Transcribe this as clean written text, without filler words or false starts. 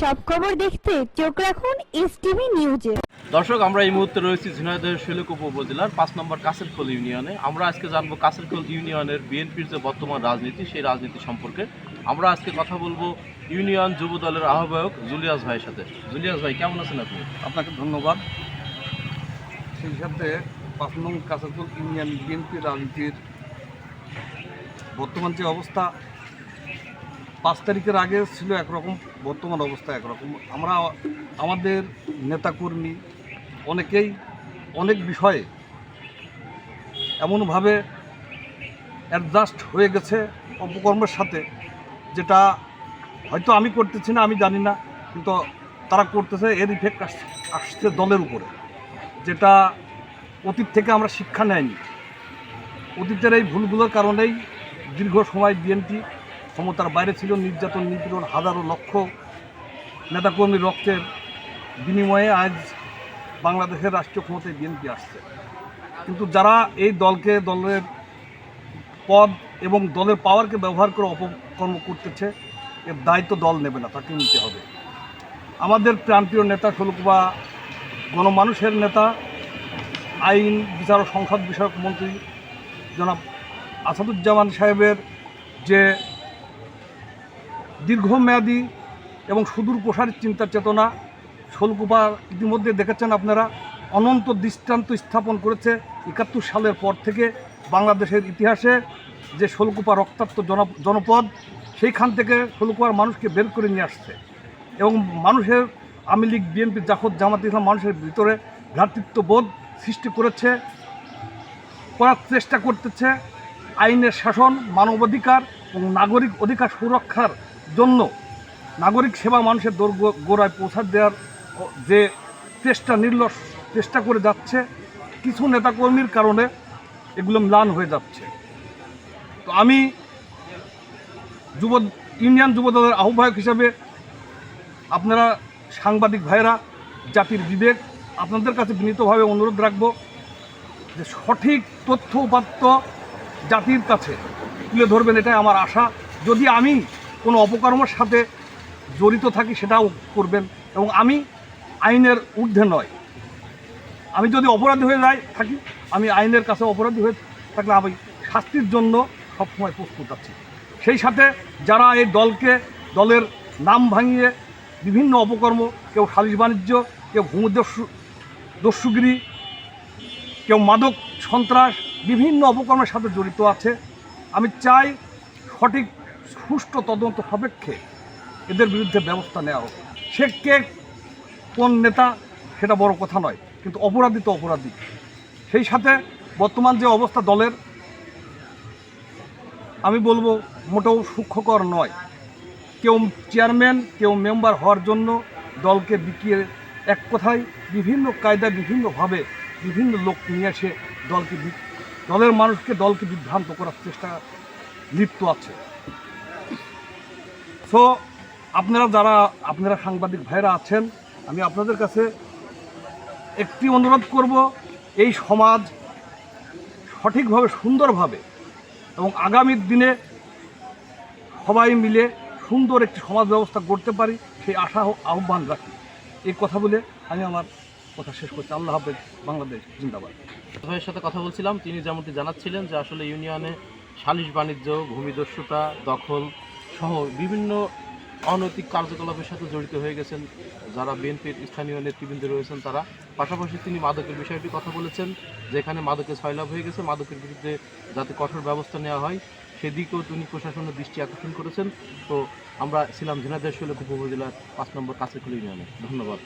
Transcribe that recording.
সব খবর দেখতে চোখ রাখুন এসটিভি নিউজে। দর্শক, আমরা এই মুহূর্তে রয়েছি ঝিনাইদহের শৈলকুপা উপজেলার ৫ নম্বর কাছেরখোল ইউনিয়নে। আমরা আজকে জানবো কাছেরখোল ইউনিয়নের বিএনপির যে বর্তমান রাজনীতি, সেই রাজনীতি সম্পর্কে। আমরা আজকে কথা বলবো ইউনিয়ন যুব দলের আহ্বায়ক জুলিয়াস ভাইয়ের সাথে। জুলিয়াস ভাই, কেমন আছেন আপনি? আপনাকে ধন্যবাদ। সেই সাথে ৫ নং কাছেরখোল ইউনিয়ন বিএনপির রাজনীতির বর্তমান যে অবস্থা, ৫ তারিখের আগে ছিল একরকম, বর্তমান অবস্থা একরকম। আমরা আমাদের নেতাকর্মী অনেকেই অনেক বিষয়ে এমনভাবে অ্যাডজাস্ট হয়ে গেছে অপকর্মের সাথে, যেটা হয়তো আমি করতেছি না, আমি জানি না, কিন্তু তারা করতেছে। এর ইফেক্ট আসছে দলের উপরে, যেটা অতীত থেকে আমরা শিক্ষা নেয়নি। অতীতের এই ভুলগুলোর কারণেই দীর্ঘ সময় বিএনপি ক্ষমতার বাইরে ছিল। নির্যাতন, নিপীড়ন, হাজারো লক্ষ নেতাকর্মীর রক্তের বিনিময়ে আজ বাংলাদেশের রাষ্ট্রীয় ক্ষমতায় বিএনপি আসছে। কিন্তু যারা এই দলকে, দলের পদ এবং দলের পাওয়ারকে ব্যবহার করে অপকর্ম করতেছে, এর দায়িত্ব দল নেবে না, তাকে নিতে হবে। আমাদের প্রান্তীয় নেতা, শৈলকুপা গণমানুষের নেতা, আইন, বিচার ও সংসদ বিষয়ক মন্ত্রী জনাব আসাদুজ্জামান সাহেবের যে দীর্ঘমেয়াদী এবং সুদূর প্রসারী চিন্তা চেতনা, শৈলকুপা ইতিমধ্যে দেখেছেন আপনারা, অনন্ত দৃষ্টান্ত স্থাপন করেছে। ৭১ সালের পর থেকে বাংলাদেশের ইতিহাসে যে শৈলকুপা রক্তাক্ত জনপদ, সেইখান থেকে শৈলকুপার মানুষকে বের করে নিয়ে আসছে এবং মানুষের, আওয়ামী লীগ, বিএনপি, জাসদ, জামাত ইসলাম মানুষের ভিতরে ভ্রাতৃত্ববোধ সৃষ্টি করেছে, করার চেষ্টা করতেছে। আইনের শাসন, মানবাধিকার এবং নাগরিক অধিকার সুরক্ষার জন্য নাগরিক সেবা মানুষের গোড়ায় পৌঁছা দেওয়ার যে নির্লস চেষ্টা করে যাচ্ছে, কিছু নেতাকর্মীর কারণে এগুলো ম্লান হয়ে যাচ্ছে। তো আমি ইউনিয়ন যুব দলের আহ্বায়ক হিসাবে, আপনারা সাংবাদিক ভাইয়েরা, জাতির বিবেক, আপনাদের কাছে বিনীতভাবে অনুরোধ রাখব যে সঠিক তথ্য উপাত্ত জাতির কাছে তুলে ধরবেন, এটাই আমার আশা। যদি আমি কোনো অপকর্মের সাথে জড়িত থাকি, সেটাও করবেন। এবং আমি আইনের ঊর্ধ্বে নয়। আমি যদি অপরাধী হয়ে থাকি, আমি আইনের কাছে অপরাধী হয়ে থাকলে আমি শাস্তির জন্য সবসময় প্রস্তুত আছি। সেই সাথে যারা এই দলের নাম ভাঙিয়ে বিভিন্ন অপকর্ম, কেউ সালিশ বাণিজ্য, কেউ ভূমিদস্যুগিরি, কেউ মাদক সন্ত্রাস, বিভিন্ন অপকর্মের সাথে জড়িত আছে, আমি চাই সঠিক সুষ্ঠু তদন্ত সাপেক্ষে এদের বিরুদ্ধে ব্যবস্থা নেওয়া হোক। সে কে, কোন নেতা, সেটা বড় কথা নয়, কিন্তু অপরাধী তো অপরাধী। সেই সাথে বর্তমান যে অবস্থা দলের, আমি বলবো মোটেও সুখকর নয়। কেউ চেয়ারম্যান, কেউ মেম্বার হওয়ার জন্য দলকে বিকিয়ে, এক কথায় বিভিন্ন কায়দায়, বিভিন্নভাবে বিভিন্ন লোক নিয়ে এসে দলের মানুষকে, দলকে বিভ্রান্ত করার চেষ্টা লিপ্ত আছে। সো আপনারা সাংবাদিক ভাইরা আছেন, আমি আপনাদের কাছে একটি অনুরোধ করব, এই সমাজ সঠিকভাবে, সুন্দরভাবে এবং আগামীর দিনে সবাই মিলে সুন্দর একটি সমাজ ব্যবস্থা করতে পারি, সেই আশা আহ্বান রাখি। এই কথা বলে আমি আমার কথা শেষ করছি। আল্লাহ হাফেজ, বাংলাদেশ জিন্দাবাদ। ভাইয়ের সাথে কথা বলছিলাম, তিনি যেমনটি জানাচ্ছিলেন যে আসলে ইউনিয়নে সালিশ বাণিজ্য, ভূমিদস্যুতা, দখল সহ বিভিন্ন অনৈতিক কার্যকলাপের সাথে জড়িত হয়ে গেছেন যারা বিএনপির স্থানীয় নেতৃবৃন্দ রয়েছেন তারা। পাশাপাশি তিনি মাদকের বিষয়টি কথা বলেছেন, যেখানে মাদকের ছয়লাভ হয়ে গেছে, মাদকের বিরুদ্ধে যাতে কঠোর ব্যবস্থা নেওয়া হয় সেদিকেও তিনি প্রশাসনের দৃষ্টি আকর্ষণ করেছেন। তো আমরা ছিলাম ঝিনাইদহ শৈলকুপা উপজেলার ৫ নম্বর কাছেরখোল ইউনিয়নে। ধন্যবাদ।